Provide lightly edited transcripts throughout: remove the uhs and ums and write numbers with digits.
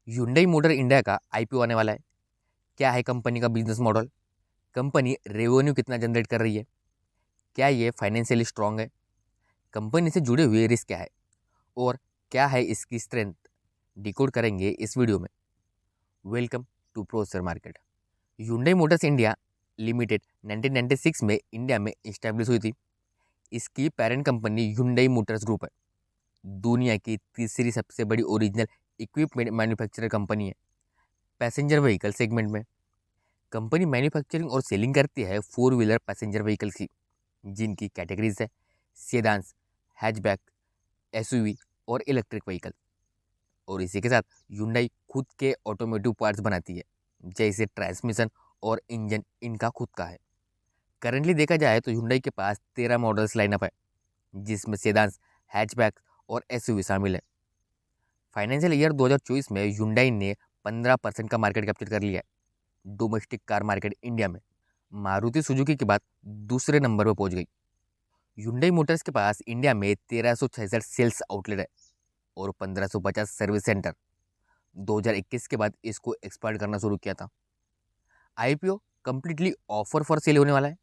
Hyundai motor India का IPO आने वाला है। क्या है कंपनी का बिजनेस मॉडल? कंपनी रेवेन्यू कितना जनरेट कर रही है? क्या ये फाइनेंशियली स्ट्रांग है? कंपनी से जुड़े हुए रिस्क क्या है और क्या है इसकी स्ट्रेंथ? डिकोड करेंगे इस वीडियो में। Welcome to pro share market. Hyundai motors India limited 1996 में इंडिया में इस्टेब्लिश हुई थी। इसकी parent company Hyundai motors group है। दुनिया की तीसरी सबसे बड़ी ओरिजिनल इक्विपमेंट मैन्युफैक्चरर कंपनी है पैसेंजर व्हीकल सेगमेंट में। कंपनी मैन्युफैक्चरिंग और सेलिंग करती है फोर व्हीलर पैसेंजर व्हीकल्स की, जिनकी कैटेगरीज है सेडान्स, हैचबैक, एसयूवी और इलेक्ट्रिक व्हीकल। और इसी के साथ Hyundai खुद के ऑटोमोटिव पार्ट्स बनाती है, जैसे ट्रांसमिशन और इंजन इनका खुद का है। करंटली देखा जाए तो Hyundai के पास 13 मॉडल्स लाइनअप है, जिसमें सेडान्स, हैचबैक और एसयूवी शामिल है। फाइनेंशियल ईयर 2024 में Hyundai ने 15% का मार्केट कैप्चर कर लिया है डोमेस्टिक कार मार्केट इंडिया में। मारुति सुजुकी के बाद दूसरे नंबर पर पहुंच गई। Hyundai मोटर्स के पास इंडिया में 1366 सेल्स आउटलेट है और 1550 सर्विस सेंटर। 2021 के बाद इसको एक्सपांड करना शुरू किया था। IPO completely offer for sale होने वाला है,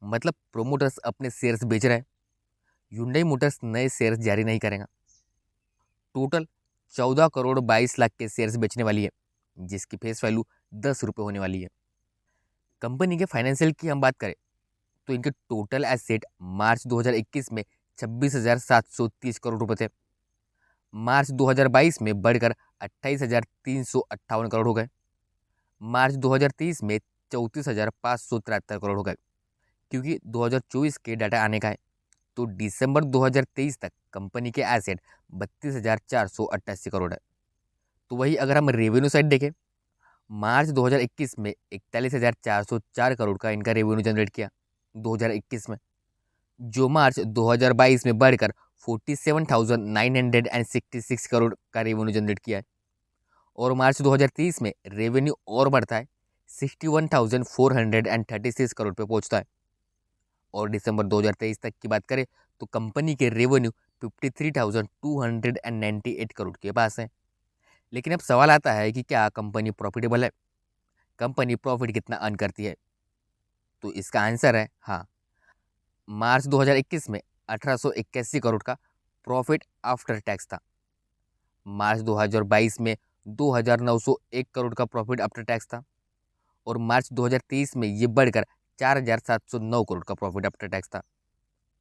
मतलब प्रोमोटर्स अपने शेयर्स बेच रहे हैं। Hyundai मोटर्स नए शेयर्स जारी नहीं करेगा। टोटल 14 करोड़ 22 लाख के शेयर्स बेचने वाली है, जिसकी फेस वैल्यू 10 रुपये होने वाली है। कंपनी के फाइनेंशियल की हम बात करें तो इनके टोटल एसेट मार्च 2021 में 26,730 करोड़ रुपए थे। मार्च 2022 में बढ़कर 28,358 करोड़ हो गए। मार्च 2030 में 34,573 करोड़ हो गए। क्योंकि 2024 के डाटा आने का है, तो दिसंबर 2023 तक कंपनी के एसेट 32,488 करोड़ है। तो वही अगर हम रेवेन्यू साइड देखें, मार्च 2021 में 41,404 करोड़ का इनका रेवेन्यू जनरेट किया 2021 में, जो मार्च 2022 में बढ़कर 47,966 करोड़ का रेवेन्यू जनरेट किया है। और मार्च 2030 में रेवेन्यू और बढ़ता है, 61,436 करोड़ पे पहुंचता है। और दिसंबर 2023 तक की बात करें तो कंपनी के रेवेन्यू 53,298 करोड़ के पास है। लेकिन अब सवाल आता है कि क्या कंपनी प्रॉफिटेबल है? कंपनी प्रॉफिट कितना अर्न करती है? तो इसका आंसर है हाँ। मार्च 2021 में 1881 करोड़ का प्रॉफिट आफ्टर टैक्स था। मार्च 2022 में 2,901 करोड़ का प्रॉफिट आफ्टर टैक्स था। और मार्च 2023 में ये बढ़कर 4,709 करोड़ का प्रॉफिट आफ्टर टैक्स था।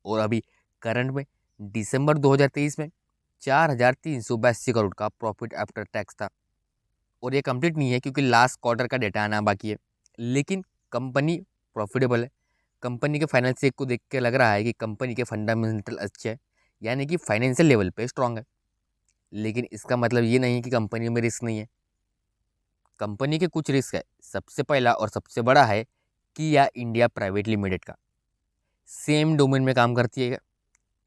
और अभी करंट में दिसंबर 2023 में 4,382 करोड़ का प्रॉफिट आफ्टर टैक्स था। और ये कंप्लीट नहीं है क्योंकि लास्ट क्वार्टर का डेटा आना बाकी है, लेकिन कंपनी प्रॉफिटेबल है। कंपनी के फाइनेंशियल को देख के लग रहा है कि कंपनी के फंडामेंटल अच्छे हैं, यानी कि फाइनेंशियल लेवल पे स्ट्रांग है। लेकिन इसका मतलब ये नहीं कि कंपनी में रिस्क नहीं है। कंपनी के कुछ रिस्क है। सबसे पहला और सबसे बड़ा है किया इंडिया प्राइवेट लिमिटेड का। सेम डोमेन में काम करती है।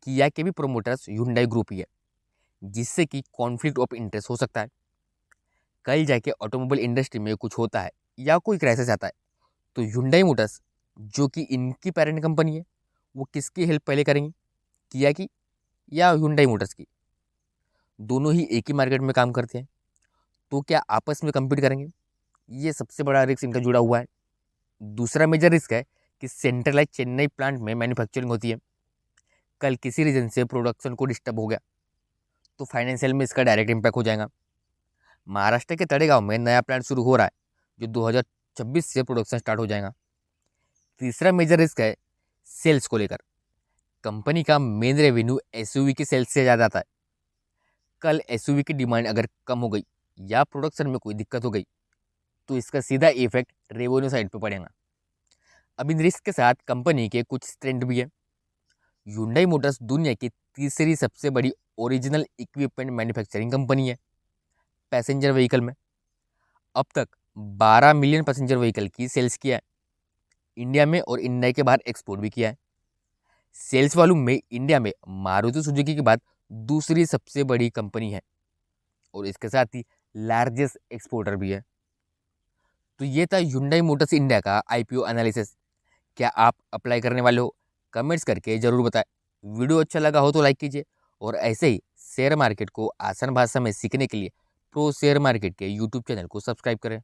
किया के भी प्रोमोटर्स Hyundai ग्रुप ही है, जिससे कि कॉन्फ्लिक्ट ऑफ इंटरेस्ट हो सकता है। कल जाके ऑटोमोबाइल इंडस्ट्री में कुछ होता है या कोई क्राइसिस आता है, तो Hyundai मोटर्स जो कि इनकी पेरेंट कंपनी है, वो किसकी हेल्प पहले करेंगी, किया की या Hyundai मोटर्स की? दोनों ही एक ही मार्केट में काम करते हैं, तो क्या आपस में कम्पीट करेंगे? ये सबसे बड़ा रिस्क इनका जुड़ा हुआ है। दूसरा मेजर रिस्क है कि सेंट्रलाइज चेन्नई प्लांट में मैन्युफैक्चरिंग होती है। कल किसी रीजन से प्रोडक्शन को डिस्टर्ब हो गया तो फाइनेंशियल में इसका डायरेक्ट इम्पैक्ट हो जाएगा। महाराष्ट्र के तड़ेगांव में नया प्लांट शुरू हो रहा है, जो 2026 से प्रोडक्शन स्टार्ट हो जाएगा। तीसरा मेजर रिस्क है सेल्स को लेकर। कंपनी का मेन रेवेन्यू एसयूवी की सेल्स से ज़्यादा आता है। कल एसयूवी की डिमांड अगर कम हो गई या प्रोडक्शन में कोई दिक्कत हो गई, तो इसका सीधा इफेक्ट रेवेन्यू साइड पे पड़ेगा। अब इन रिस्क के साथ कंपनी के कुछ स्ट्रेंथ भी है। Hyundai मोटर्स दुनिया की तीसरी सबसे बड़ी ओरिजिनल इक्विपमेंट मैन्युफैक्चरिंग कंपनी है पैसेंजर व्हीकल में। अब तक 12 मिलियन पैसेंजर व्हीकल की सेल्स किया है इंडिया में, और इंडिया के बाहर एक्सपोर्ट भी किया है। सेल्स वॉल्यूम में इंडिया में मारुति सुजुकी के बाद दूसरी सबसे बड़ी कंपनी है, और इसके साथ ही लार्जेस्ट एक्सपोर्टर भी है। तो ये था Hyundai मोटर्स इंडिया का आईपीओ एनालिसिस। क्या आप अप्लाई करने वाले हो? कमेंट्स करके ज़रूर बताएं। वीडियो अच्छा लगा हो तो लाइक कीजिए, और ऐसे ही शेयर मार्केट को आसान भाषा में सीखने के लिए प्रो शेयर मार्केट के यूट्यूब चैनल को सब्सक्राइब करें।